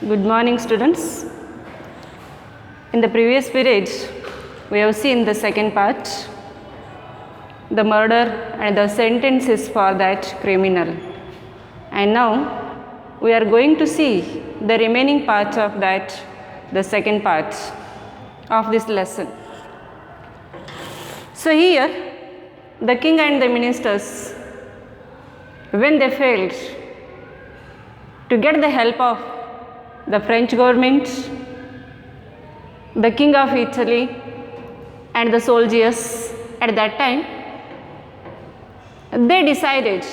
Good morning, students. In the previous period, we have seen the second part, the murder and the sentences for that criminal. And now we are going to see the remaining part of that, the second part of this lesson. So here, the king and the ministers, when they failed to get the help of the French government, the king of Italy, and the soldiers at that time, they decided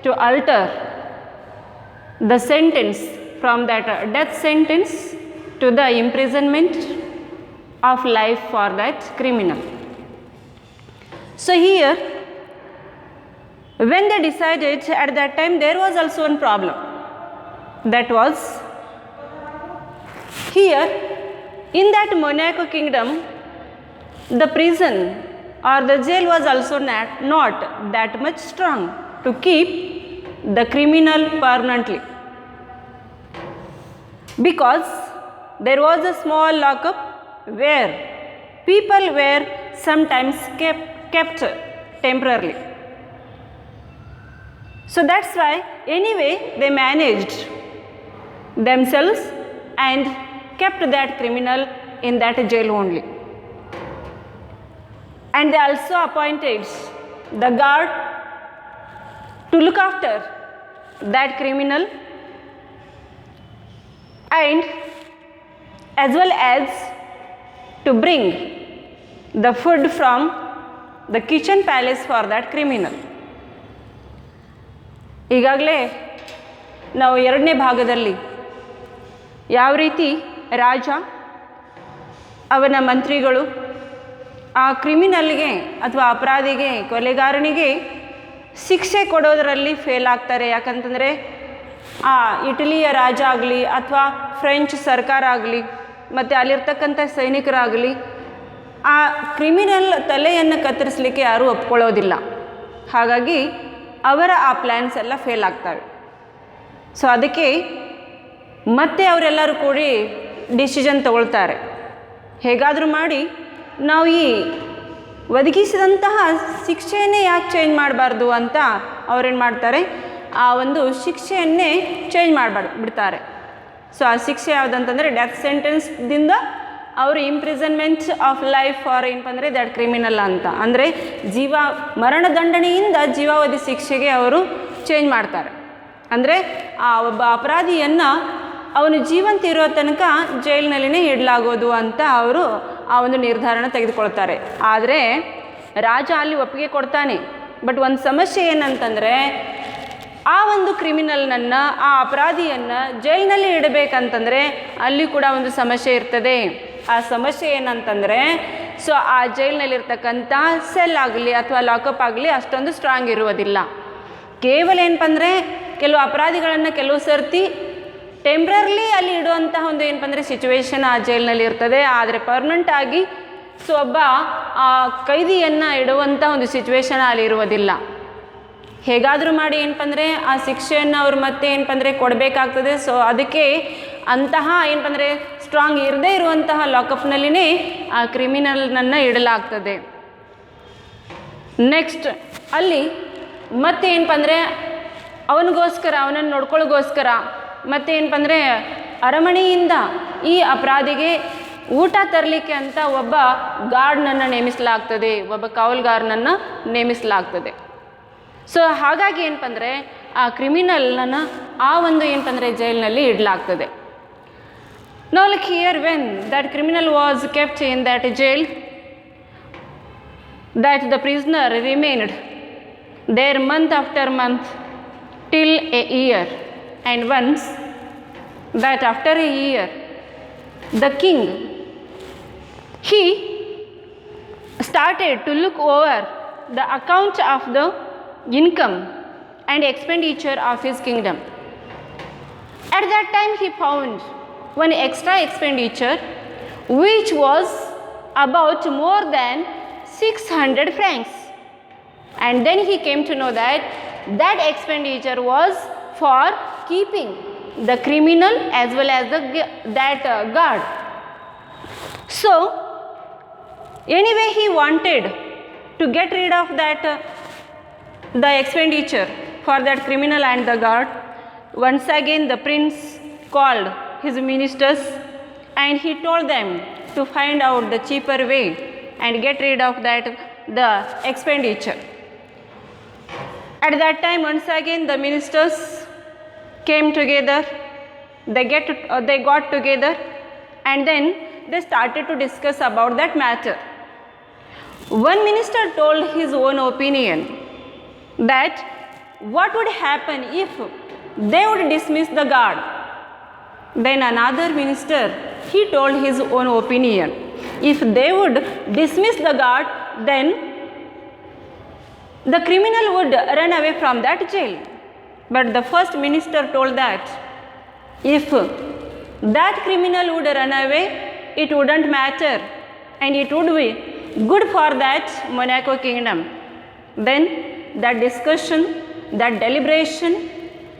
to alter the sentence from that death sentence to the imprisonment of life for that criminal. So here, when they decided, at that time there was also one problem. That was, here in that Monaco kingdom, the prison or the jail was also not that much strong to keep the criminal permanently, because there was a small lockup where people were sometimes kept temporarily. So that's why anyway they managed themselves and kept that criminal in that jail only. And they also appointed the guard to look after that criminal, and as well as to bring the food from the kitchen palace for that criminal. ಈಗಾಗಲೇ ನಾವು ಎರಡನೇ ಭಾಗದಲ್ಲಿ ಯಾವ ರೀತಿ ರಾಜ, ಅವನ ಮಂತ್ರಿಗಳು ಆ ಕ್ರಿಮಿನಲ್ಗೆ ಅಥವಾ ಅಪರಾಧಿಗೆ, ಕೊಲೆಗಾರನಿಗೆ ಶಿಕ್ಷೆ ಕೊಡೋದರಲ್ಲಿ ಫೇಲ್ ಆಗ್ತಾರೆ. ಯಾಕಂತಂದರೆ ಆ ಇಟಲಿಯ ರಾಜ ಆಗಲಿ ಅಥವಾ ಫ್ರೆಂಚ್ ಸರ್ಕಾರ ಆಗಲಿ ಮತ್ತು ಅಲ್ಲಿರ್ತಕ್ಕಂಥ ಸೈನಿಕರಾಗಲಿ ಆ ಕ್ರಿಮಿನಲ್ ತಲೆಯನ್ನು ಕತ್ತರಿಸಲಿಕ್ಕೆ ಯಾರೂ ಒಪ್ಕೊಳ್ಳೋದಿಲ್ಲ. ಹಾಗಾಗಿ ಅವರ ಆ ಪ್ಲ್ಯಾನ್ಸ್ ಎಲ್ಲ ಫೇಲ್ ಆಗ್ತವೆ. ಸೊ ಅದಕ್ಕೆ ಮತ್ತೆ ಅವರೆಲ್ಲರೂ ಕೂಡಿ ಡಿಸಿಷನ್ ತಗೊಳ್ತಾರೆ, ಹೇಗಾದರೂ ಮಾಡಿ ನಾವು ಈ ಒದಗಿಸಿದಂತಹ ಶಿಕ್ಷೆಯನ್ನೇ ಯಾಕೆ ಚೇಂಜ್ ಮಾಡಬಾರ್ದು ಅಂತ ಅವ್ರೇನು ಮಾಡ್ತಾರೆ, ಆ ಒಂದು ಶಿಕ್ಷೆಯನ್ನೇ ಚೇಂಜ್ ಬಿಡ್ತಾರೆ. ಸೊ ಆ ಶಿಕ್ಷೆ ಯಾವುದಂತಂದರೆ ಡೆತ್ ಸೆಂಟೆನ್ಸ್ದಿಂದ ಅವರು ಇಂಪ್ರಿಸನ್ಮೆಂಟ್ ಆಫ್ ಲೈಫ್ ಫಾರ್ ಏನಪ್ಪ ಅಂದರೆ ದಟ್ ಕ್ರಿಮಿನಲ್ ಅಂತ, ಅಂದರೆ ಮರಣದಂಡನೆಯಿಂದ ಜೀವಾವಧಿ ಶಿಕ್ಷೆಗೆ ಅವರು ಚೇಂಜ್ ಮಾಡ್ತಾರೆ. ಅಂದರೆ ಆ ಒಬ್ಬ ಅಪರಾಧಿಯನ್ನು ಅವನು ಜೀವಂತ ಇರೋ ತನಕ ಜೈಲಿನಲ್ಲಿನೇ ಇಡಲಾಗೋದು ಅಂತ ಅವರು ಆ ಒಂದು ನಿರ್ಧಾರನ ತೆಗೆದುಕೊಳ್ತಾರೆ. ಆದರೆ ರಾಜ ಅಲ್ಲಿ ಒಪ್ಪಿಗೆ ಕೊಡ್ತಾನೆ. ಬಟ್ ಒಂದು ಸಮಸ್ಯೆ ಏನಂತಂದರೆ, ಆ ಒಂದು ಕ್ರಿಮಿನಲ್ನನ್ನು, ಆ ಅಪರಾಧಿಯನ್ನು ಜೈಲಿನಲ್ಲಿ ಇಡಬೇಕಂತಂದರೆ ಅಲ್ಲಿ ಕೂಡ ಒಂದು ಸಮಸ್ಯೆ ಇರ್ತದೆ. ಆ ಸಮಸ್ಯೆ ಏನಂತಂದರೆ, ಸೊ ಆ ಜೈಲಿನಲ್ಲಿರ್ತಕ್ಕಂಥ ಸೆಲ್ ಆಗಲಿ ಅಥವಾ ಲಾಕಪ್ ಆಗಲಿ ಅಷ್ಟೊಂದು ಸ್ಟ್ರಾಂಗ್ ಇರುವುದಿಲ್ಲ. ಕೇವಲ ಏನಪ್ಪ ಅಂದರೆ ಕೆಲವು ಅಪರಾಧಿಗಳನ್ನು ಕೆಲವು ಸರ್ತಿ ಟೆಂಪ್ರರ್ಲಿ ಅಲ್ಲಿ ಇಡುವಂತಹ ಒಂದು ಏನಪ್ಪ ಅಂದರೆ ಸಿಚುವೇಶನ್ ಆ ಜೈಲಿನಲ್ಲಿ ಇರ್ತದೆ. ಆದರೆ ಪರ್ಮನೆಂಟ್ ಆಗಿ ಸೊ ಒಬ್ಬ ಆ ಕೈದಿಯನ್ನು ಇಡುವಂಥ ಒಂದು ಸಿಚುವೇಶನ್ ಅಲ್ಲಿ ಇರುವುದಿಲ್ಲ. ಹೇಗಾದರೂ ಮಾಡಿ ಏನಪ್ಪ ಅಂದರೆ ಆ ಶಿಕ್ಷೆಯನ್ನು ಅವರು ಮತ್ತೆ ಏನಪ್ಪ ಅಂದರೆ ಕೊಡಬೇಕಾಗ್ತದೆ. ಸೊ ಅದಕ್ಕೆ ಅಂತಹ ಏನಪ್ಪ ಅಂದರೆ ಸ್ಟ್ರಾಂಗ್ ಇರದೇ ಇರುವಂತಹ ಲಾಕಪ್ನಲ್ಲಿನೇ ಆ ಕ್ರಿಮಿನಲ್ನನ್ನು ಇಡಲಾಗ್ತದೆ. ನೆಕ್ಸ್ಟ್ ಅಲ್ಲಿ ಮತ್ತೆ ಏನಪ್ಪ ಅಂದರೆ ಅವನಿಗೋಸ್ಕರ, ಅವನನ್ನು ನೋಡ್ಕೊಳ್ಳೋಗೋಸ್ಕರ ಮತ್ತು ಏನಪ್ಪ ಅಂದರೆ ಅರಮನೆಯಿಂದ ಈ ಅಪರಾಧಿಗೆ ಊಟ ತರಲಿಕ್ಕೆ ಅಂತ ಒಬ್ಬ ಗಾರ್ಡ್ನನ್ನು ನೇಮಿಸಲಾಗ್ತದೆ, ಒಬ್ಬ ಕಾವಲುಗಾರನನ್ನು ನೇಮಿಸಲಾಗ್ತದೆ. ಸೊ ಹಾಗಾಗಿ ಏನಪ್ಪ ಅಂದರೆ ಆ ಕ್ರಿಮಿನಲ್ನನ್ನು ಆ ಒಂದು ಏನಪ್ಪ ಅಂದರೆ ಜೈಲಿನಲ್ಲಿ ಇಡಲಾಗ್ತದೆ. Now look here, when that criminal was kept in that jail, that the prisoner remained there month after month till a year. And once that after a year, the king, he started to look over the account of the income and expenditure of his kingdom. At that time he found one extra expenditure which was about more than 600 francs. And then he came to know that that expenditure was for keeping the criminal as well as that guard. So anyway, he wanted to get rid of that the expenditure for that criminal and the guard. Once again the prince called his ministers and he told them to find out the cheaper way and get rid of that the expenditure. At that time, once again the ministers came together, they got together, and then they started to discuss about that matter. One minister told his own opinion that what would happen if they would dismiss the guard. Then another minister, he told his own opinion. If they would dismiss the guard, then the criminal would run away from that jail. But the first minister told that if that criminal would run away, it wouldn't matter and it would be good for that Monaco kingdom. Then that discussion, that deliberation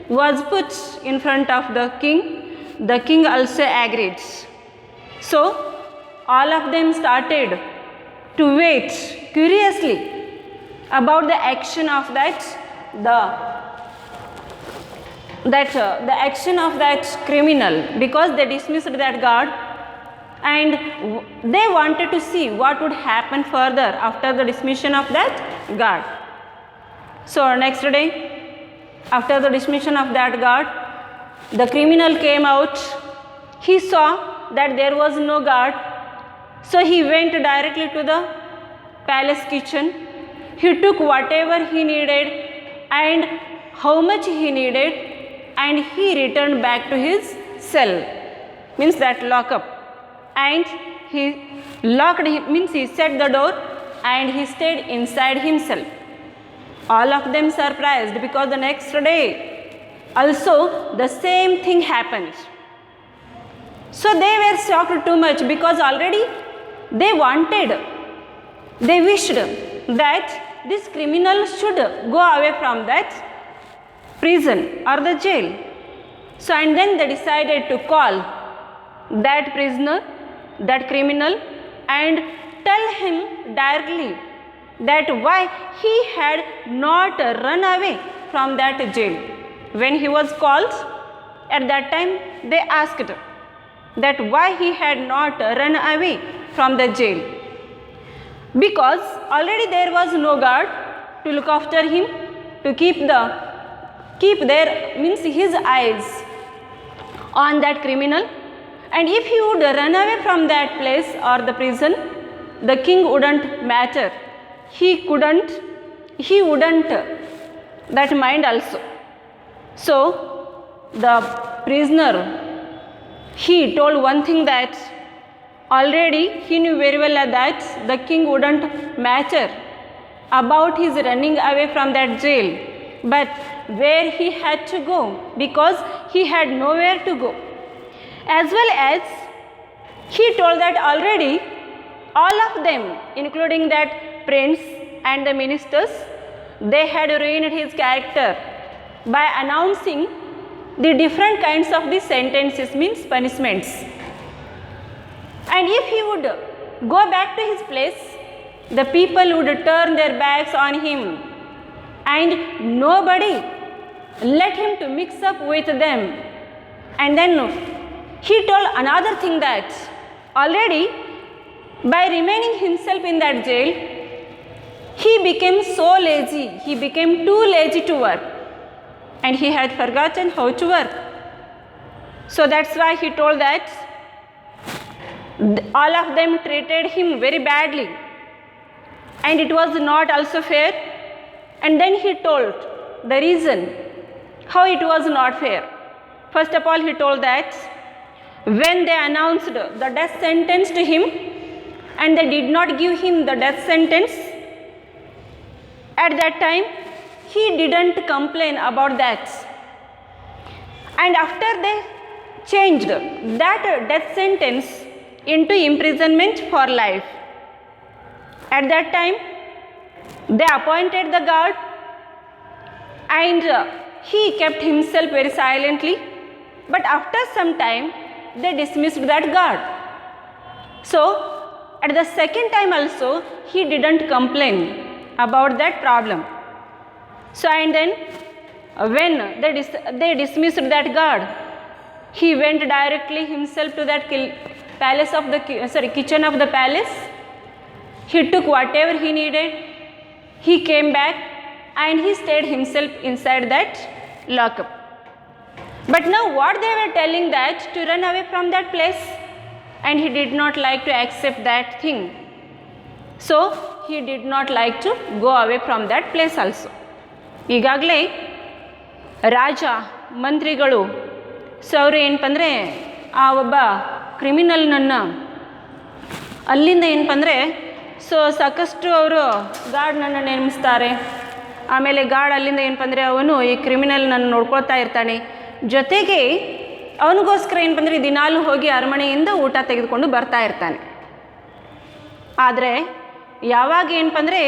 was put in front of the king. The king also agreed. So all of them started to wait curiously about the action of the action of that criminal, because they dismissed that guard and they wanted to see what would happen further after the dismission of that guard. So next day, after the dismission of that guard, the criminal came out. He saw that there was no guard, so he went directly to the palace kitchen. He took whatever he needed and how much he needed, and he returned back to his cell, means that lockup, and he locked, means he shut the door and he stayed inside himself. All of them surprised, because the next day also the same thing happened. So they were shocked too much, because already they wished that this criminal should go away from that prison or the jail. So and then they decided to call that prisoner, that criminal, and tell him directly that why he had not run away from that jail. When he was called, at that time they asked that why he had not run away from the jail. Because already there was no guard to look after him, to keep their, means his eyes on that criminal, and if he would run away from that place or the prison, the king wouldn't matter. He wouldn't that mind also. So the prisoner, he told one thing, that already he knew very well that the king wouldn't matter about his running away from that jail, but where he had to go, because he had nowhere to go. As well as he told that already all of them, including that prince and the ministers, they had ruined his character by announcing the different kinds of the sentences, means punishments. And if he would go back to his place, the people would turn their backs on him and nobody let him to mix up with them. And then he told another thing, that already by remaining himself in that jail, he became so lazy, he became too lazy to work, and he had forgotten how to work. So that's why he told that all of them treated him very badly, and it was not also fair. And then he told the reason how it was not fair. First of all, he told that when they announced the death sentence to him and they did not give him the death sentence, at that time he didn't complain about that. And after they changed that death sentence into imprisonment for life, at that time they appointed the guard, and he kept himself very silently, But after some time, they dismissed that guard. So, at the second time also, he didn't complain about that problem. So, and then when they dismissed that guard, he went directly himself to that kitchen of the palace. He took whatever he needed. He came back and he stayed himself inside that lockup. But now what they were telling that to run away from that place, and he did not like to accept that thing. So he did not like to go away from that place also. ಈಗಾಗಲೇ ರಾಜ ಮಂತ್ರಿಗಳು so ಅವರು ಏನಪ್ಪ ಅಂದರೆ ಆ ಒಬ್ಬ ಕ್ರಿಮಿನಲ್ನನ್ನು ಅಲ್ಲಿಂದ ಏನಪ್ಪ ಅಂದರೆ ಸೊ ಸಾಕಷ್ಟು ಅವರು ಗಾರ್ಡ್ನನ್ನು ನೇಮಿಸ್ತಾರೆ. ಆಮೇಲೆ ಗಾರ್ಡ್ ಅಲ್ಲಿಂದ ಏನಪ್ಪ ಅಂದರೆ ಅವನು ಈ ಕ್ರಿಮಿನಲ್ನನ್ನು ನೋಡ್ಕೊಳ್ತಾ ಇರ್ತಾನೆ. ಜೊತೆಗೆ ಅವನಿಗೋಸ್ಕರ ಏನಪ್ಪ ಅಂದರೆ ದಿನಾಲೂ ಹೋಗಿ ಅರಮನೆಯಿಂದ ಊಟ ತೆಗೆದುಕೊಂಡು ಬರ್ತಾ ಇರ್ತಾನೆ. ಆದರೆ ಯಾವಾಗ ಏನಪ್ಪ ಅಂದರೆ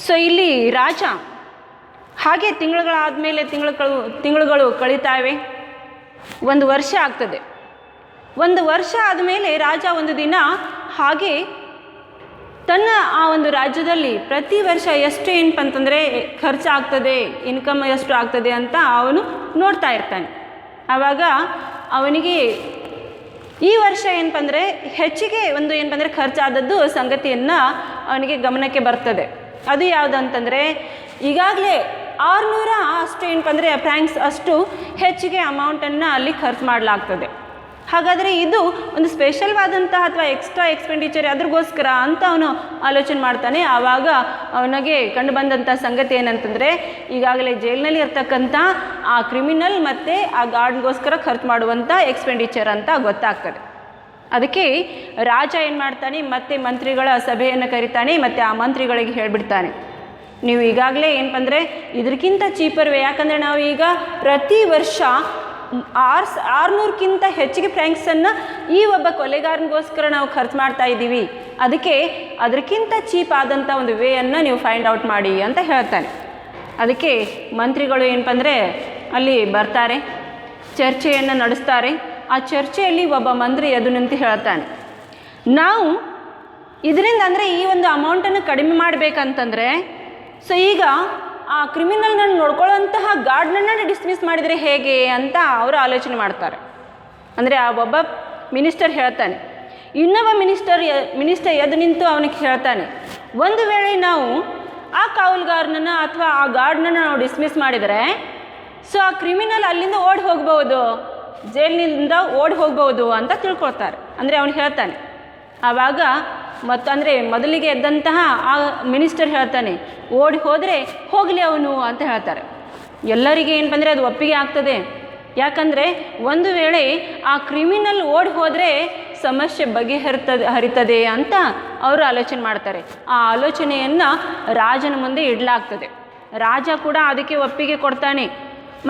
ಸೊ ಇಲ್ಲಿ ರಾಜ ಹಾಗೆ ತಿಂಗಳುಗಳಾದಮೇಲೆ ತಿಂಗಳುಗಳು ಕಳೀತಾವೆ. 1 ವರ್ಷ ಆಗ್ತದೆ. 1 ವರ್ಷ ಆದಮೇಲೆ ರಾಜ ಒಂದು ದಿನ ಹಾಗೆ ತನ್ನ ಆ ಒಂದು ರಾಜ್ಯದಲ್ಲಿ ಪ್ರತಿ ವರ್ಷ ಎಷ್ಟು ಏನಪ್ಪ ಅಂತಂದರೆ ಖರ್ಚಾಗ್ತದೆ, ಇನ್ಕಮ್ ಎಷ್ಟು ಆಗ್ತದೆ ಅಂತ ಅವನು ನೋಡ್ತಾ ಇರ್ತಾನೆ. ಆವಾಗ ಅವನಿಗೆ ಈ ವರ್ಷ ಏನಪ್ಪ ಅಂದರೆ ಹೆಚ್ಚಿಗೆ ಒಂದು ಏನಪ್ಪ ಅಂದರೆ ಖರ್ಚಾದದ್ದು ಸಂಗತಿಯನ್ನು ಅವನಿಗೆ ಗಮನಕ್ಕೆ ಬರ್ತದೆ. ಅದು ಯಾವುದಂತಂದರೆ ಈಗಾಗಲೇ 600 ಅಷ್ಟು ಏನಪ್ಪ ಅಂದರೆ ಫ್ರ್ಯಾಂಕ್ಸ್ ಅಷ್ಟು ಹೆಚ್ಚಿಗೆ ಅಮೌಂಟನ್ನು ಅಲ್ಲಿ ಖರ್ಚು ಮಾಡಲಾಗ್ತದೆ. ಹಾಗಾದರೆ ಇದು ಒಂದು ಸ್ಪೆಷಲ್ವಾದಂತಹ ಅಥವಾ ಎಕ್ಸ್ಟ್ರಾ ಎಕ್ಸ್ಪೆಂಡಿಚರ್ ಅದ್ರಿಗೋಸ್ಕರ ಅಂತ ಅವನು ಆಲೋಚನೆ ಮಾಡ್ತಾನೆ. ಆವಾಗ ಅವನಿಗೆ ಕಂಡು ಬಂದಂಥ ಸಂಗತಿ ಏನಂತಂದರೆ ಈಗಾಗಲೇ ಜೈಲಿನಲ್ಲಿ ಇರ್ತಕ್ಕಂಥ ಆ ಕ್ರಿಮಿನಲ್ ಮತ್ತು ಆ ಗಾರ್ಡ್ಗೋಸ್ಕರ ಖರ್ಚು ಮಾಡುವಂಥ ಎಕ್ಸ್ಪೆಂಡಿಚರ್ ಅಂತ ಗೊತ್ತಾಗ್ತದೆ. ಅದಕ್ಕೆ ರಾಜ ಏನು ಮಾಡ್ತಾನೆ, ಮತ್ತೆ ಮಂತ್ರಿಗಳ ಸಭೆಯನ್ನು ಕರಿತಾನೆ. ಮತ್ತು ಆ ಮಂತ್ರಿಗಳಿಗೆ ಹೇಳಿಬಿಡ್ತಾನೆ, ನೀವು ಈಗಾಗಲೇ ಏನಪ್ಪ ಅಂದರೆ ಇದಕ್ಕಿಂತ ಚೀಪರ್ ವೇ, ಯಾಕಂದರೆ ನಾವು ಈಗ ಪ್ರತಿ ವರ್ಷ 600ಕ್ಕಿಂತ ಹೆಚ್ಚಿಗೆ ಫ್ರ್ಯಾಂಕ್ಸನ್ನು ಈ ಒಬ್ಬ ಕೊಲೆಗಾರನಿಗೋಸ್ಕರ ನಾವು ಖರ್ಚು ಮಾಡ್ತಾ ಇದ್ದೀವಿ. ಅದಕ್ಕೆ ಅದಕ್ಕಿಂತ ಚೀಪ್ ಆದಂಥ ಒಂದು ವೇಯನ್ನು ನೀವು ಫೈಂಡ್ ಔಟ್ ಮಾಡಿ ಅಂತ ಹೇಳ್ತಾನೆ. ಅದಕ್ಕೆ ಮಂತ್ರಿಗಳು ಏನಪ್ಪ ಅಂದರೆ ಅಲ್ಲಿ ಬರ್ತಾರೆ, ಚರ್ಚೆಯನ್ನು ನಡೆಸ್ತಾರೆ. ಆ ಚರ್ಚೆಯಲ್ಲಿ ಒಬ್ಬ ಮಂತ್ರಿ ಎದ್ದು ನಿಂತು ಹೇಳ್ತಾನೆ, ನಾವು ಇದರಿಂದ ಅಂದರೆ ಈ ಒಂದು ಅಮೌಂಟನ್ನು ಕಡಿಮೆ ಮಾಡಬೇಕಂತಂದರೆ ಸೊ ಈಗ ಆ ಕ್ರಿಮಿನಲ್ನನ್ನು ನೋಡ್ಕೊಳ್ಳೋಂತಹ ಗಾರ್ಡ್ನನ್ನು ಡಿಸ್ಮಿಸ್ ಮಾಡಿದರೆ ಹೇಗೆ ಅಂತ ಅವರು ಆಲೋಚನೆ ಮಾಡ್ತಾರೆ. ಅಂದರೆ ಆ ಒಬ್ಬ ಮಿನಿಸ್ಟರ್ ಹೇಳ್ತಾನೆ. ಇನ್ನೊಬ್ಬ ಮಿನಿಸ್ಟರ್ ಎದ್ದು ನಿಂತು ಅವನಿಗೆ ಹೇಳ್ತಾನೆ, ಒಂದು ವೇಳೆ ನಾವು ಆ ಕಾವಲುಗಾರನನ್ನು ಅಥವಾ ಆ ಗಾರ್ಡ್ನನ್ನು ನಾವು ಡಿಸ್ಮಿಸ್ ಮಾಡಿದರೆ ಸೊ ಆ ಕ್ರಿಮಿನಲ್ ಅಲ್ಲಿಂದ ಓಡಿ ಹೋಗ್ಬೋದು, ಜೈಲಿನಿಂದ ಓಡಿ ಹೋಗ್ಬೋದು ಅಂತ ತಿಳ್ಕೊಳ್ತಾರೆ. ಅಂದರೆ ಅವನು ಹೇಳ್ತಾನೆ. ಆವಾಗ ಅಂದರೆ ಮೊದಲಿಗೆ ಎದ್ದಂತಹ ಆ ಮಿನಿಸ್ಟರ್ ಹೇಳ್ತಾನೆ, ಓಡಿ ಹೋದರೆ ಹೋಗಲಿ ಅವನು ಅಂತ ಹೇಳ್ತಾರೆ. ಎಲ್ಲರಿಗೆ ಏನಪ್ಪ ಅಂದರೆ ಅದು ಒಪ್ಪಿಗೆ ಆಗ್ತದೆ. ಯಾಕಂದರೆ ಒಂದು ವೇಳೆ ಆ ಕ್ರಿಮಿನಲ್ ಓಡಿ ಹೋದರೆ ಸಮಸ್ಯೆ ಹರಿತದೆ ಅಂತ ಅವರು ಆಲೋಚನೆ ಮಾಡ್ತಾರೆ. ಆ ಆಲೋಚನೆಯನ್ನು ರಾಜನ ಮುಂದೆ ಇಡಲಾಗ್ತದೆ. ರಾಜ ಕೂಡ ಅದಕ್ಕೆ ಒಪ್ಪಿಗೆ ಕೊಡ್ತಾನೆ.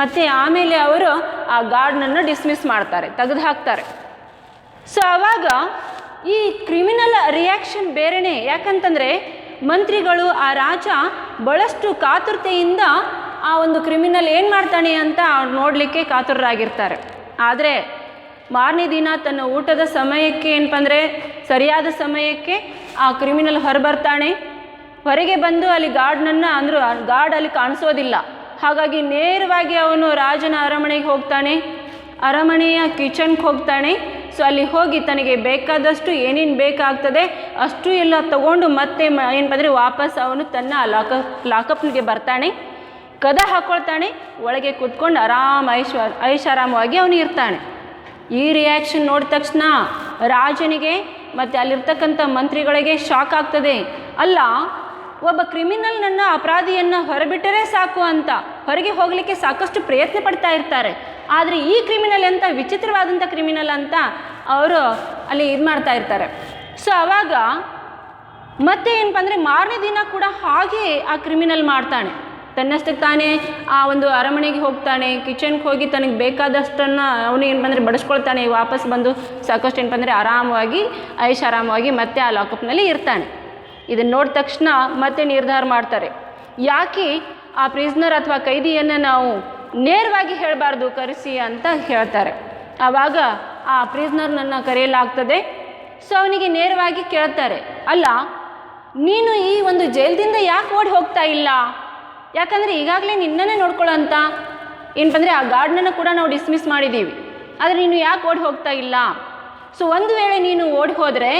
ಮತ್ತು ಆಮೇಲೆ ಅವರು ಆ ಗಾರ್ಡ್ನನ್ನು ಡಿಸ್ಮಿಸ್ ಮಾಡ್ತಾರೆ, ತೆಗೆದು ಹಾಕ್ತಾರೆ. ಸೊ ಆವಾಗ ಈ ಕ್ರಿಮಿನಲ್ ರಿಯಾಕ್ಷನ್ ಬೇರೆಯೇ. ಯಾಕಂತಂದರೆ ಮಂತ್ರಿಗಳು ಆ ರಾಜ ಭಾಳಷ್ಟು ಕಾತುರತೆಯಿಂದ ಆ ಒಂದು ಕ್ರಿಮಿನಲ್ ಏನು ಮಾಡ್ತಾನೆ ಅಂತ ನೋಡಲಿಕ್ಕೆ ಕಾತುರರಾಗಿರ್ತಾರೆ. ಆದರೆ ಮಾರನೇ ದಿನ ತನ್ನ ಊಟದ ಸಮಯಕ್ಕೆ ಏನಪ್ಪ ಅಂದರೆ ಸರಿಯಾದ ಸಮಯಕ್ಕೆ ಆ ಕ್ರಿಮಿನಲ್ ಹೊರಬರ್ತಾನೆ. ಹೊರಗೆ ಬಂದು ಅಲ್ಲಿ ಗಾರ್ಡ್ನನ್ನು ಅಂದರು ಗಾರ್ಡ್ ಅಲ್ಲಿ ಕಾಣಿಸೋದಿಲ್ಲ. ಹಾಗಾಗಿ ನೇರವಾಗಿ ಅವನು ರಾಜನ ಅರಮನೆಗೆ ಹೋಗ್ತಾನೆ. ಅರಮನೆಯ ಕಿಚನ್ಗೆ ಹೋಗ್ತಾನೆ. ಸೊ ಅಲ್ಲಿ ಹೋಗಿ ತನಗೆ ಬೇಕಾದಷ್ಟು ಏನೇನು ಬೇಕಾಗ್ತದೆ ಅಷ್ಟು ಎಲ್ಲ ತಗೊಂಡು ಮತ್ತೆ ಏನಪ್ಪ ಅಂದರೆ ವಾಪಸ್ ಅವನು ತನ್ನ ಲಾಕಪ್ನಿಗೆ ಬರ್ತಾನೆ. ಕದ ಹಾಕ್ಕೊಳ್ತಾನೆ. ಒಳಗೆ ಕೂತ್ಕೊಂಡು ಐಷಾರಾಮವಾಗಿ ಅವನು ಇರ್ತಾನೆ. ಈ ರಿಯಾಕ್ಷನ್ ನೋಡಿದ ತಕ್ಷಣ ರಾಜನಿಗೆ ಮತ್ತು ಅಲ್ಲಿರ್ತಕ್ಕಂಥ ಮಂತ್ರಿಗಳಿಗೆ ಶಾಕ್ ಆಗ್ತದೆ. ಅಲ್ಲ, ಒಬ್ಬ ಕ್ರಿಮಿನಲ್ನನ್ನು ಅಪರಾಧಿಯನ್ನು ಹೊರಬಿಟ್ಟರೆ ಸಾಕು ಅಂತ ಹೊರಗೆ ಹೋಗಲಿಕ್ಕೆ ಸಾಕಷ್ಟು ಪ್ರಯತ್ನ ಪಡ್ತಾ ಇರ್ತಾರೆ. ಆದರೆ ಈ ಕ್ರಿಮಿನಲ್ ಅಂತ ವಿಚಿತ್ರವಾದಂಥ ಕ್ರಿಮಿನಲ್ ಅಂತ ಅವರು ಅಲ್ಲಿ ಇದು ಮಾಡ್ತಾ ಇರ್ತಾರೆ. ಸೊ ಆವಾಗ ಮತ್ತೆ ಏನಪ್ಪ ಅಂದರೆ ಮಾರನೇ ದಿನ ಕೂಡ ಹಾಗೆ ಆ ಕ್ರಿಮಿನಲ್ ಮಾಡ್ತಾನೆ. ತನ್ನಷ್ಟಕ್ಕೆ ತಾನೇ ಆ ಒಂದು ಅರಮನೆಗೆ ಹೋಗ್ತಾನೆ. ಕಿಚನ್ಗೆ ಹೋಗಿ ತನಗೆ ಬೇಕಾದಷ್ಟನ್ನು ಅವನು ಏನಪ್ಪ ಅಂದರೆ ಬಡಿಸ್ಕೊಳ್ತಾನೆ. ವಾಪಸ್ ಬಂದು ಸಾಕಷ್ಟು ಏನಪ್ಪ ಅಂದರೆ ಐಷಾರಾಮವಾಗಿ ಮತ್ತೆ ಆ ಲಾಕಪ್ನಲ್ಲಿ ಇರ್ತಾನೆ. ಇದನ್ನು ನೋಡಿದ ತಕ್ಷಣ ಮತ್ತೆ ನಿರ್ಧಾರ ಮಾಡ್ತಾರೆ, ಯಾಕೆ ಆ ಪ್ರಿಸ್ನರ್ ಅಥವಾ ಕೈದಿಯನ್ನು ನಾವು ನೇರವಾಗಿ ಹೇಳಬಾರ್ದು, ಕರೆಸಿ ಅಂತ ಹೇಳ್ತಾರೆ. ಆವಾಗ ಆ ಪ್ರಿಸ್ನರ್ನನ್ನು ಕರೆಯಲಾಗ್ತದೆ. ಸೊ ಅವನಿಗೆ ನೇರವಾಗಿ ಕೇಳ್ತಾರೆ, ಅಲ್ಲ ನೀನು ಈ ಒಂದು ಜೈಲದಿಂದ ಯಾಕೆ ಓಡಿ ಹೋಗ್ತಾ ಇಲ್ಲ? ಯಾಕಂದರೆ ಈಗಾಗಲೇ ನಿನ್ನನ್ನೇ ನೋಡ್ಕೊಳ್ಳೋ ಅಂತ ಏನಪ್ಪ ಅಂದರೆ ಆ ಗಾರ್ಡ್ನನ್ನು ಕೂಡ ನಾವು ಡಿಸ್ಮಿಸ್ ಮಾಡಿದ್ದೀವಿ, ಆದರೆ ನೀನು ಯಾಕೆ ಓಡಿ ಹೋಗ್ತಾ ಇಲ್ಲ? ಸೊ ಒಂದು ವೇಳೆ ನೀನು ಓಡಿ ಹೋದರೆ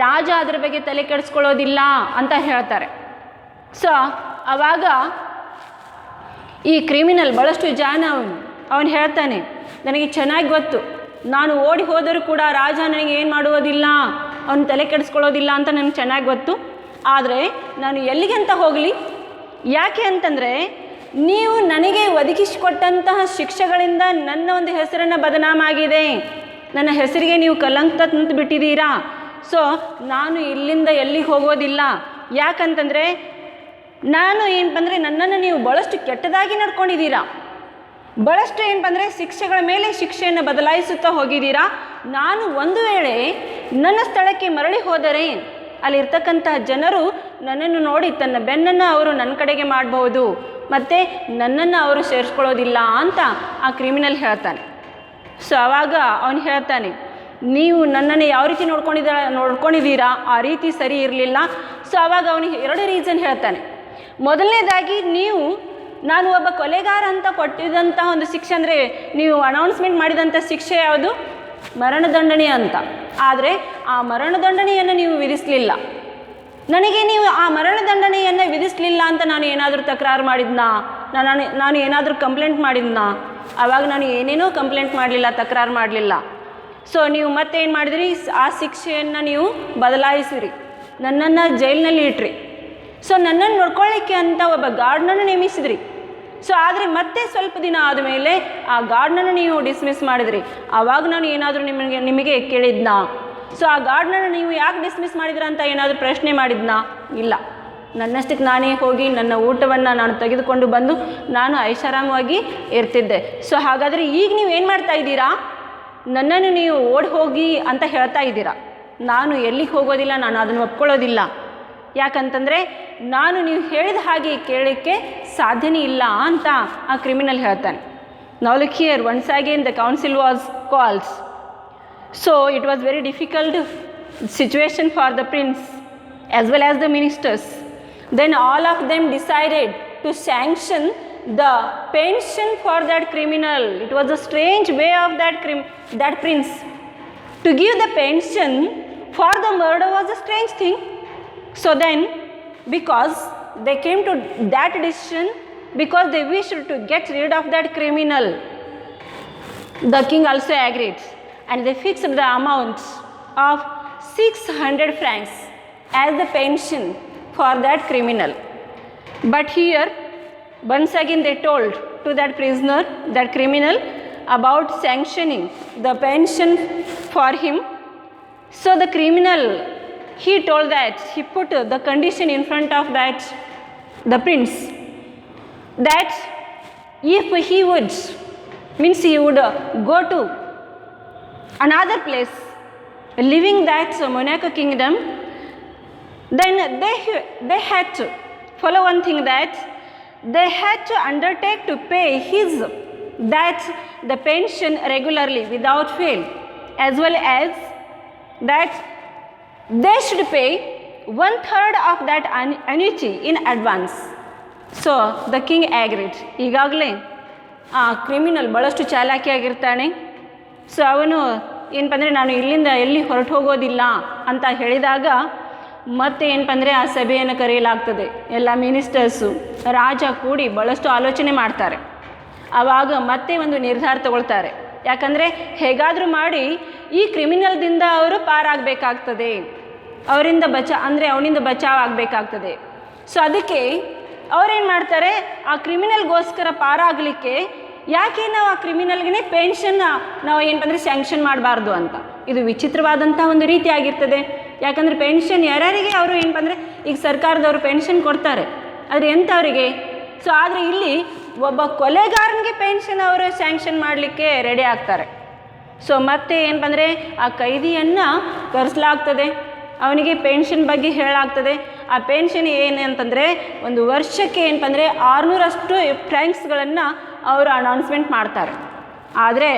ರಾಜ ಅದರ ಬಗ್ಗೆ ತಲೆ ಕೆಡಿಸ್ಕೊಳ್ಳೋದಿಲ್ಲ ಅಂತ ಹೇಳ್ತಾರೆ. ಸೊ ಆವಾಗ ಈ ಕ್ರಿಮಿನಲ್ ಭಾಳಷ್ಟು ಜಾನ ಅವನು ಹೇಳ್ತಾನೆ, ನನಗೆ ಚೆನ್ನಾಗಿ ಗೊತ್ತು, ನಾನು ಓಡಿ ಹೋದರೂ ಕೂಡ ರಾಜ ನನಗೆ ಏನು ಮಾಡುವುದಿಲ್ಲ, ಅವನು ತಲೆ ಕೆಡಿಸ್ಕೊಳ್ಳೋದಿಲ್ಲ ಅಂತ ನನಗೆ ಚೆನ್ನಾಗಿ ಗೊತ್ತು. ಆದರೆ ನಾನು ಎಲ್ಲಿಗೆ ಅಂತ ಹೋಗಲಿ? ಯಾಕೆ ಅಂತಂದರೆ ನೀವು ನನಗೆ ಒದಗಿಸಿಕೊಟ್ಟಂತಹ ಶಿಕ್ಷೆಗಳಿಂದ ನನ್ನ ಒಂದು ಹೆಸರನ್ನು ಬದನಾಮಾಗಿದೆ, ನನ್ನ ಹೆಸರಿಗೆ ನೀವು ಕಲಂಕ ತಂದು ಬಿಟ್ಟಿದ್ದೀರಾ. ಸೊ ನಾನು ಇಲ್ಲಿಂದ ಎಲ್ಲಿಗೆ ಹೋಗೋದಿಲ್ಲ. ಯಾಕಂತಂದರೆ ನಾನು ಏನಪ್ಪ ಅಂದರೆ ನನ್ನನ್ನು ನೀವು ಭಾಳಷ್ಟು ಕೆಟ್ಟದಾಗಿ ನಡ್ಕೊಂಡಿದ್ದೀರಾ, ಭಾಳಷ್ಟು ಏನಪ್ಪ ಅಂದರೆ ಶಿಕ್ಷೆಗಳ ಮೇಲೆ ಶಿಕ್ಷೆಯನ್ನು ಬದಲಾಯಿಸುತ್ತಾ ಹೋಗಿದ್ದೀರಾ. ನಾನು ಒಂದು ವೇಳೆ ನನ್ನ ಸ್ಥಳಕ್ಕೆ ಮರಳಿ ಹೋದರೆ ಅಲ್ಲಿರ್ತಕ್ಕಂತಹ ಜನರು ನನ್ನನ್ನು ನೋಡಿ ತನ್ನ ಬೆನ್ನನ್ನು ಅವರು ನನ್ನ ಕಡೆಗೆ ಮಾಡಬಹುದು, ಮತ್ತು ನನ್ನನ್ನು ಅವರು ಸೇರಿಸ್ಕೊಳ್ಳೋದಿಲ್ಲ ಅಂತ ಆ ಕ್ರಿಮಿನಲ್ ಹೇಳ್ತಾನೆ. ಸೊ ಆವಾಗ ಅವನು ಹೇಳ್ತಾನೆ, ನೀವು ನನ್ನನ್ನು ಯಾವ ರೀತಿ ನೋಡ್ಕೊಂಡಿದ್ದೀರಾ ಆ ರೀತಿ ಸರಿ ಇರಲಿಲ್ಲ. ಸೊ ಆವಾಗ ಅವನಿಗೆ 2 ರೀಸನ್ ಹೇಳ್ತಾನೆ. ಮೊದಲನೇದಾಗಿ, ನೀವು ನಾನು ಒಬ್ಬ ಕೊಲೆಗಾರ ಅಂತ ಕೊಟ್ಟಿದ್ದಂಥ ಒಂದು ಶಿಕ್ಷೆ, ಅಂದರೆ ನೀವು ಅನೌನ್ಸ್ಮೆಂಟ್ ಮಾಡಿದಂಥ ಶಿಕ್ಷೆ ಯಾವುದು? ಮರಣದಂಡನೆ ಅಂತ. ಆದರೆ ಆ ಮರಣದಂಡನೆಯನ್ನು ನೀವು ವಿಧಿಸಲಿಲ್ಲ. ನನಗೆ ನೀವು ಆ ಮರಣದಂಡನೆಯನ್ನು ವಿಧಿಸಲಿಲ್ಲ ಅಂತ ನಾನು ಏನಾದರೂ ತಕರಾರು ಮಾಡಿದ್ನಾ? ನಾನು ಏನಾದರೂ ಕಂಪ್ಲೇಂಟ್ ಮಾಡಿದ್ನಾ? ಆವಾಗ ನಾನು ಏನೇನೋ ಕಂಪ್ಲೇಂಟ್ ಮಾಡಲಿಲ್ಲ, ತಕರಾರು ಮಾಡಲಿಲ್ಲ. ಸೊ ನೀವು ಮತ್ತೇನು ಮಾಡಿದ್ರಿ? ಆ ಶಿಕ್ಷೆಯನ್ನು ನೀವು ಬದಲಾಯಿಸಿರಿ, ನನ್ನನ್ನು ಜೈಲಿನಲ್ಲಿ ಇಟ್ರಿ. ಸೊ ನನ್ನನ್ನು ನೋಡ್ಕೊಳ್ಳಿಕ್ಕೆ ಅಂತ ಒಬ್ಬ ಗಾರ್ಡ್ನನ್ನು ನೇಮಿಸಿದ್ರಿ. ಸೊ ಆದರೆ ಮತ್ತೆ ಸ್ವಲ್ಪ ದಿನ ಆದಮೇಲೆ ಆ ಗಾರ್ಡ್ನನ್ನು ನೀವು ಡಿಸ್ಮಿಸ್ ಮಾಡಿದ್ರಿ. ಆವಾಗ ನಾನು ಏನಾದರೂ ನಿಮಗೆ ಕೇಳಿದ್ನಾ? ಸೊ ಆ ಗಾರ್ಡ್ನನ್ನು ನೀವು ಯಾಕೆ ಡಿಸ್ಮಿಸ್ ಮಾಡಿದ್ರ ಅಂತ ಏನಾದರೂ ಪ್ರಶ್ನೆ ಮಾಡಿದ್ನಾ? ಇಲ್ಲ. ನನ್ನಷ್ಟಕ್ಕೆ ನಾನೇ ಹೋಗಿ ನನ್ನ ಊಟವನ್ನು ನಾನು ತೆಗೆದುಕೊಂಡು ಬಂದು ನಾನು ಐಷಾರಾಮವಾಗಿ ಇರ್ತಿದ್ದೆ. ಸೊ ಹಾಗಾದರೆ ಈಗ ನೀವು ಏನು ಮಾಡ್ತಾ ಇದ್ದೀರಾ? ನನ್ನನ್ನು ನೀವು ಓಡಿ ಹೋಗಿ ಅಂತ ಹೇಳ್ತಾ ಇದ್ದೀರಾ. ನಾನು ಎಲ್ಲಿಗೆ ಹೋಗೋದಿಲ್ಲ, ನಾನು ಅದನ್ನು ಒಪ್ಕೊಳ್ಳೋದಿಲ್ಲ. ಯಾಕಂತಂದರೆ ನಾನು ನೀವು ಹೇಳಿದ ಹಾಗೆ ಕೇಳಲಿಕ್ಕೆ ಸಾಧ್ಯನೇ ಇಲ್ಲ ಅಂತ ಆ ಕ್ರಿಮಿನಲ್ ಹೇಳ್ತಾನೆ. Now look here, once again the council was called. So it was very difficult situation for the prince as well as the ministers. Then all of them decided to sanction the pension for that criminal. It was a strange way of that prince. To give the pension for the murder was a strange thing. So then, because they came to that decision, because they wished to get rid of that criminal, the king also agreed, and they fixed the amount of 600 francs as the pension for that criminal. But here, once again they told to that prisoner, that criminal, about sanctioning the pension for him. So the criminal, he told that, he put the condition in front of that, the prince, that if he would, means he would go to another place, leaving that Monaco kingdom, then they had to follow one thing, that they had to undertake to pay the pension regularly without fail, as well as that they should pay 1/3 of that annuity in advance. So the king agreed. ಈಗಾಗಲೇ ಆ criminal ಭಾಳಷ್ಟು ಚಾಲಾಕಿಯಾಗಿರ್ತಾನೆ. So ಅವನು ಏನಪ್ಪ ಅಂದರೆ ನಾನು ಇಲ್ಲಿಂದ ಎಲ್ಲಿ ಹೊರಟು ಹೋಗೋದಿಲ್ಲ ಅಂತ ಹೇಳಿದಾಗ ಮತ್ತೆ ಏನಪ್ಪ ಅಂದರೆ ಆ ಸಭೆಯನ್ನು ಕರೆಯಲಾಗ್ತದೆ. ಎಲ್ಲ ಮಿನಿಸ್ಟರ್ಸು ರಾಜ ಕೂಡಿ ಭಾಳಷ್ಟು ಆಲೋಚನೆ ಮಾಡ್ತಾರೆ. ಆವಾಗ ಮತ್ತೆ ಒಂದು ನಿರ್ಧಾರ ತಗೊಳ್ತಾರೆ. ಯಾಕಂದರೆ ಹೇಗಾದರೂ ಮಾಡಿ ಈ ಕ್ರಿಮಿನಲ್ದಿಂದ ಅವರು ಪಾರಾಗಬೇಕಾಗ್ತದೆ, ಅವನಿಂದ ಬಚಾವ್ ಆಗಬೇಕಾಗ್ತದೆ. ಸೊ ಅದಕ್ಕೆ ಅವರೇನು ಮಾಡ್ತಾರೆ, ಆ ಕ್ರಿಮಿನಲ್ಗೋಸ್ಕರ ಪಾರಾಗಲಿಕ್ಕೆ ಯಾಕೆ ನಾವು ಆ ಕ್ರಿಮಿನಲ್ಗೆ ಪೆನ್ಷನ್ ನಾವು ಏನಪ್ಪ ಅಂದರೆ ಸ್ಯಾಂಕ್ಷನ್ ಮಾಡಬಾರ್ದು ಅಂತ. ಇದು ವಿಚಿತ್ರವಾದಂಥ ಒಂದು ರೀತಿ ಆಗಿರ್ತದೆ. ಯಾಕಂದರೆ ಪೆನ್ಷನ್ ಯಾರ್ಯಾರಿಗೆ ಅವರು ಏನಪ್ಪ ಅಂದರೆ ಈಗ ಸರ್ಕಾರದವರು ಪೆನ್ಷನ್ ಕೊಡ್ತಾರೆ, ಆದರೆ ಎಂಥವರಿಗೆ? ಸೊ ಆದರೆ ಇಲ್ಲಿ ಒಬ್ಬ ಕೊಲೆಗಾರನಿಗೆ ಪೆನ್ಷನ್ ಅವರು ಸ್ಯಾಂಕ್ಷನ್ ಮಾಡಲಿಕ್ಕೆ ರೆಡಿ ಆಗ್ತಾರೆ. ಸೊ ಮತ್ತೆ ಏನಪ್ಪ ಅಂದರೆ ಆ ಕೈದಿಯನ್ನು ಕರೆಸಲಾಗ್ತದೆ, ಅವನಿಗೆ ಪೆನ್ಷನ್ ಬಗ್ಗೆ ಹೇಳಾಗ್ತದೆ. ಆ ಪೆನ್ಷನ್ ಏನು ಅಂತಂದರೆ ಒಂದು ವರ್ಷಕ್ಕೆ ಏನಪ್ಪ ಅಂದರೆ 600 ಫ್ರ್ಯಾಂಕ್ಸ್ಗಳನ್ನು ಅವರು ಅನೌನ್ಸ್ಮೆಂಟ್ ಮಾಡ್ತಾರೆ. ಆದರೆ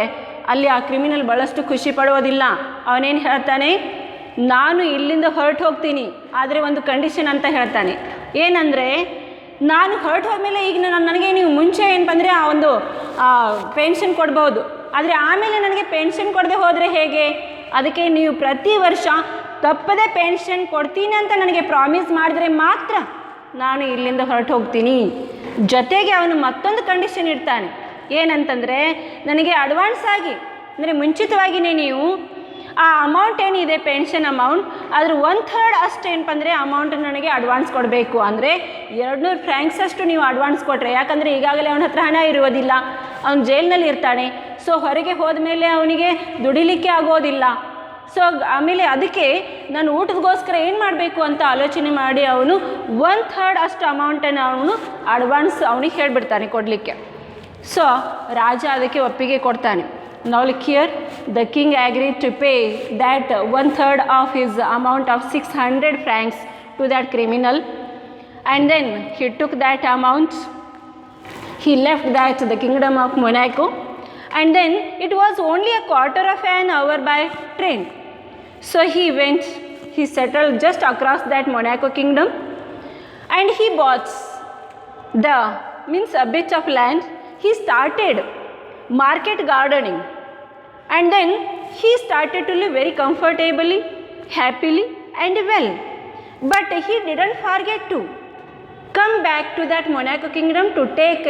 ಅಲ್ಲಿ ಆ ಕ್ರಿಮಿನಲ್ ಭಾಳಷ್ಟು ಖುಷಿ ಪಡುವುದಿಲ್ಲ. ಅವನೇನು ಹೇಳ್ತಾನೆ, ನಾನು ಇಲ್ಲಿಂದ ಹೊರಟು ಹೋಗ್ತೀನಿ, ಆದರೆ ಒಂದು ಕಂಡೀಷನ್ ಅಂತ ಹೇಳ್ತಾನೆ. ಏನಂದರೆ, ನಾನು ಹೊರಟು ಹೋದ್ಮೇಲೆ ಈಗ ನನಗೆ ನೀವು ಮುಂಚೆ ಏನಪ್ಪ ಅಂದರೆ ಆ ಒಂದು ಪೆನ್ಷನ್ ಕೊಡ್ಬೋದು, ಆದರೆ ಆಮೇಲೆ ನನಗೆ ಪೆನ್ಷನ್ ಕೊಡದೆ ಹೋದರೆ ಹೇಗೆ? ಅದಕ್ಕೆ ನೀವು ಪ್ರತಿ ವರ್ಷ ತಪ್ಪದೇ ಪೆನ್ಷನ್ ಕೊಡ್ತೀನಿ ಅಂತ ನನಗೆ ಪ್ರಾಮಿಸ್ ಮಾಡಿದರೆ ಮಾತ್ರ ನಾನು ಇಲ್ಲಿಂದ ಹೊರಟು ಹೋಗ್ತೀನಿ. ಜೊತೆಗೆ ಅವನು ಮತ್ತೊಂದು ಕಂಡೀಷನ್ ಇಡ್ತಾನೆ. ಏನಂತಂದರೆ, ನನಗೆ ಅಡ್ವಾನ್ಸ್ ಆಗಿ ಅಂದರೆ ಮುಂಚಿತವಾಗಿಯೇ ನೀವು ಆ ಅಮೌಂಟ್ ಏನಿದೆ ಪೆನ್ಷನ್ ಅಮೌಂಟ್ ಅದ್ರ 1/3 ಅಷ್ಟು ಏನಪ್ಪ ಅಂದರೆ ಅಮೌಂಟ್ ನನಗೆ ಅಡ್ವಾನ್ಸ್ ಕೊಡಬೇಕು. ಅಂದರೆ 200 ಫ್ರ್ಯಾಂಕ್ಸ್ ಅಷ್ಟು ನೀವು ಅಡ್ವಾನ್ಸ್ ಕೊಟ್ಟರೆ, ಯಾಕಂದರೆ ಈಗಾಗಲೇ ಅವನ ಹತ್ರ ಹಣ ಇರುವುದಿಲ್ಲ, ಅವನು ಜೈಲಿನಲ್ಲಿ ಇರ್ತಾನೆ. ಸೊ ಹೊರಗೆ ಹೋದ ಮೇಲೆ ಅವನಿಗೆ ದುಡಿಲಿಕ್ಕೆ ಆಗೋದಿಲ್ಲ. ಸೊ ಆಮೇಲೆ ಅದಕ್ಕೆ ನಾನು ಊಟದಗೋಸ್ಕರ ಏನು ಮಾಡಬೇಕು ಅಂತ ಆಲೋಚನೆ ಮಾಡಿ ಅವನು 1/3 ಅಷ್ಟು ಅಮೌಂಟನ್ನು ಅವನು ಅಡ್ವಾನ್ಸ್ ಅವನಿಗೆ ಹೇಳಿಬಿಡ್ತಾನೆ ಕೊಡಲಿಕ್ಕೆ. ಸೊ ರಾಜ ಅದಕ್ಕೆ ಒಪ್ಪಿಗೆ ಕೊಡ್ತಾನೆ. Now look here, the king agreed to pay that 1/3 of his amount of 600 francs to that criminal, and then he took that amount, he left that the kingdom of Monaco, and then it was only a quarter of an hour by train. So he went, he settled just across that Monaco kingdom, and he bought a bit of land. He started market gardening, and then he started to live very comfortably, happily and well. But he didn't forget to come back to that Monaco kingdom to take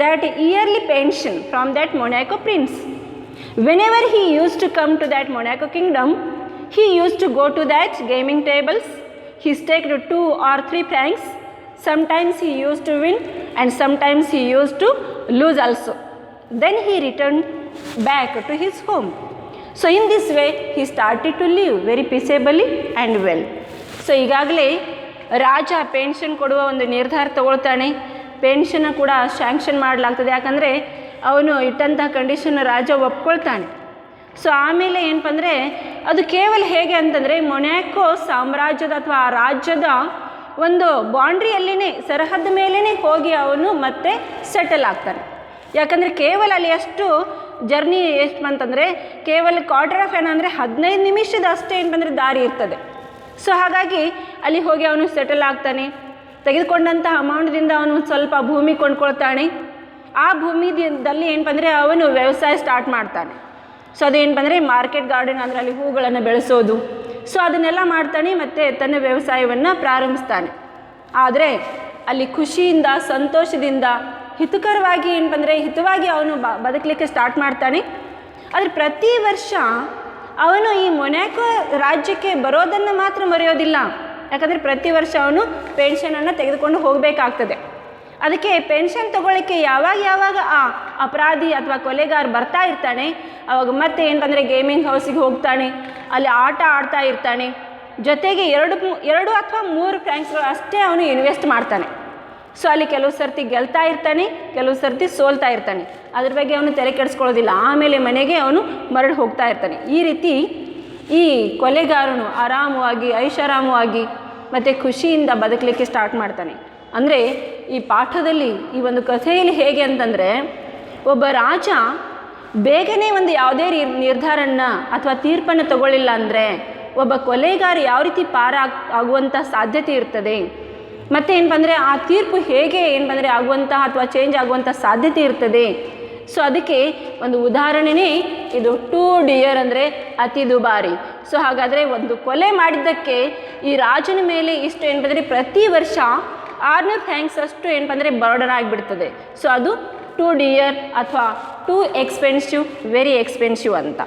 that yearly pension from that Monaco prince. Whenever he used to come to that Monaco kingdom, he used to go to that gaming tables. He staked 2 or 3 francs. Sometimes he used to win and sometimes he used to lose also. Then he returned back to his home. So in this way he started to live very peaceably and well. So ಈಗಾಗಲೇ ರಾಜ pension ಕೊಡುವ ಒಂದು ನಿರ್ಧಾರ ತಗೊಳ್ತಾನೆ. Pension ಕೂಡ sanction ಮಾಡಲಾಗ್ತದೆ, ಯಾಕಂದರೆ ಅವನು ಇಟ್ಟಂತಹ condition ರಾಜ ಒಪ್ಕೊಳ್ತಾನೆ. So ಆಮೇಲೆ ಏನಪ್ಪ ಅಂದರೆ ಅದು ಕೇವಲ ಹೇಗೆ ಅಂತಂದರೆ ಮೊನ್ಯಾಕೋ ಸಾಮ್ರಾಜ್ಯದ ಅಥವಾ ಆ ರಾಜ್ಯದ ಒಂದು ಬೌಂಡ್ರಿಯಲ್ಲಿನೇ ಸರಹದ್ದು ಮೇಲೇ ಹೋಗಿ ಅವನು ಮತ್ತೆ ಸೆಟಲ್ ಆಗ್ತಾನೆ. ಯಾಕಂದರೆ ಕೇವಲ ಅಲ್ಲಿ ಎಷ್ಟು ಜರ್ನಿ ಎಷ್ಟು ಅಂತಂದರೆ ಕೇವಲ ಕ್ವಾರ್ಟರ್ ಆಫ್ ಅಂದರೆ 15 ನಿಮಿಷದ ಅಷ್ಟೇ ಏನು ಬಂದರೆ ದಾರಿ ಇರ್ತದೆ. ಸೊ ಹಾಗಾಗಿ ಅಲ್ಲಿ ಹೋಗಿ ಅವನು ಸೆಟಲ್ ಆಗ್ತಾನೆ. ತೆಗೆದುಕೊಂಡಂಥ ಅಮೌಂಟ್ದಿಂದ ಅವನು ಸ್ವಲ್ಪ ಭೂಮಿ ಕೊಂಡ್ಕೊಳ್ತಾನೆ. ಆ ಭೂಮಿದಲ್ಲಿ ಏನು ಬಂದರೆ ಅವನು ವ್ಯವಸಾಯ ಸ್ಟಾರ್ಟ್ ಮಾಡ್ತಾನೆ. ಸೊ ಅದೇನು ಬಂದರೆ ಮಾರ್ಕೆಟ್ ಗಾರ್ಡನ್ ಅಂದರೆ ಅಲ್ಲಿ ಹೂಗಳನ್ನು ಬೆಳೆಸೋದು. ಸೊ ಅದನ್ನೆಲ್ಲ ಮಾಡ್ತಾನೆ ಮತ್ತು ತನ್ನ ವ್ಯವಸಾಯವನ್ನು ಪ್ರಾರಂಭಿಸ್ತಾನೆ. ಆದರೆ ಅಲ್ಲಿ ಖುಷಿಯಿಂದ ಸಂತೋಷದಿಂದ ಹಿತಕರವಾಗಿ ಏನು ಬಂದರೆ ಹಿತವಾಗಿ ಅವನು ಬದುಕಲಿಕ್ಕೆ ಸ್ಟಾರ್ಟ್ ಮಾಡ್ತಾನೆ. ಆದರೆ ಪ್ರತಿ ವರ್ಷ ಅವನು ಈ ಮೊನ್ಯಾಕೋ ರಾಜ್ಯಕ್ಕೆ ಬರೋದನ್ನು ಮಾತ್ರ ಮರೆಯೋದಿಲ್ಲ. ಯಾಕಂದರೆ ಪ್ರತಿ ವರ್ಷ ಅವನು ಪೆನ್ಷನನ್ನು ತೆಗೆದುಕೊಂಡು ಹೋಗಬೇಕಾಗ್ತದೆ. ಅದಕ್ಕೆ ಪೆನ್ಷನ್ ತೊಗೊಳ್ಳೋಕ್ಕೆ ಯಾವಾಗ ಆ ಅಪರಾಧಿ ಅಥವಾ ಕೊಲೆಗಾರ ಬರ್ತಾ ಇರ್ತಾನೆ, ಅವಾಗ ಮತ್ತೆ ಏನು ಬಂದರೆ ಗೇಮಿಂಗ್ ಹೌಸಿಗೆ ಹೋಗ್ತಾನೆ, ಅಲ್ಲಿ ಆಟ ಆಡ್ತಾ ಇರ್ತಾನೆ. ಜೊತೆಗೆ 2 ಅಥವಾ 3 ಫ್ರ್ಯಾಂಕ್ಸ್ಗಳು ಅಷ್ಟೇ ಅವನು ಇನ್ವೆಸ್ಟ್ ಮಾಡ್ತಾನೆ. ಸೊ ಅಲ್ಲಿ ಕೆಲವು ಸರ್ತಿ ಗೆಲ್ತಾ ಇರ್ತಾನೆ, ಕೆಲವು ಸರ್ತಿ ಸೋಲ್ತಾ ಇರ್ತಾನೆ. ಅದ್ರ ಬಗ್ಗೆ ಅವನು ತಲೆ ಕೆಡಿಸ್ಕೊಳ್ಳೋದಿಲ್ಲ. ಆಮೇಲೆ ಮನೆಗೆ ಅವನು ಮರಳಿ ಹೋಗ್ತಾ ಇರ್ತಾನೆ. ಈ ರೀತಿ ಈ ಕೊಲೆಗಾರನು ಆರಾಮವಾಗಿ ಐಷಾರಾಮವಾಗಿ ಮತ್ತು ಖುಷಿಯಿಂದ ಬದುಕಲಿಕ್ಕೆ ಸ್ಟಾರ್ಟ್ ಮಾಡ್ತಾನೆ. ಅಂದರೆ ಈ ಪಾಠದಲ್ಲಿ ಈ ಒಂದು ಕಥೆಯಲ್ಲಿ ಹೇಗೆ ಅಂತಂದರೆ, ಒಬ್ಬ ರಾಜ ಬೇಗನೆ ಒಂದು ಯಾವುದೇ ನಿರ್ಧಾರನ ಅಥವಾ ತೀರ್ಪನ್ನು ತಗೊಳ್ಳಿಲ್ಲ ಅಂದರೆ ಒಬ್ಬ ಕೊಲೆಗಾರ ಯಾವ ರೀತಿ ಆಗುವಂಥ ಸಾಧ್ಯತೆ ಇರ್ತದೆ, ಮತ್ತು ಏನು ಬಂದರೆ ಆ ತೀರ್ಪು ಹೇಗೆ ಏನು ಬಂದರೆ ಆಗುವಂಥ ಅಥವಾ ಚೇಂಜ್ ಆಗುವಂಥ ಸಾಧ್ಯತೆ ಇರ್ತದೆ. ಸೊ ಅದಕ್ಕೆ ಒಂದು ಉದಾಹರಣೆನೇ ಇದು 2 ಡಿಯರ್ ಅಂದರೆ ಅತಿ ದುಬಾರಿ. ಸೊ ಹಾಗಾದರೆ ಒಂದು ಕೊಲೆ ಮಾಡಿದ್ದಕ್ಕೆ ಈ ರಾಜನ ಮೇಲೆ ಇಷ್ಟು ಏನು ಬಂದರೆ ಪ್ರತಿ ವರ್ಷ 600 ಫ್ರ್ಯಾಂಕ್ಸ್ ಅಷ್ಟು ಏನು ಬಂದರೆ ಬರ್ಡನ್ ಆಗಿಬಿಡ್ತದೆ. ಸೊ ಅದು 2 ಡಿಯರ್ ಅಥವಾ ಟೂ ಎಕ್ಸ್ಪೆನ್ಸಿವ್, ವೆರಿ ಎಕ್ಸ್ಪೆನ್ಸಿವ್ ಅಂತ.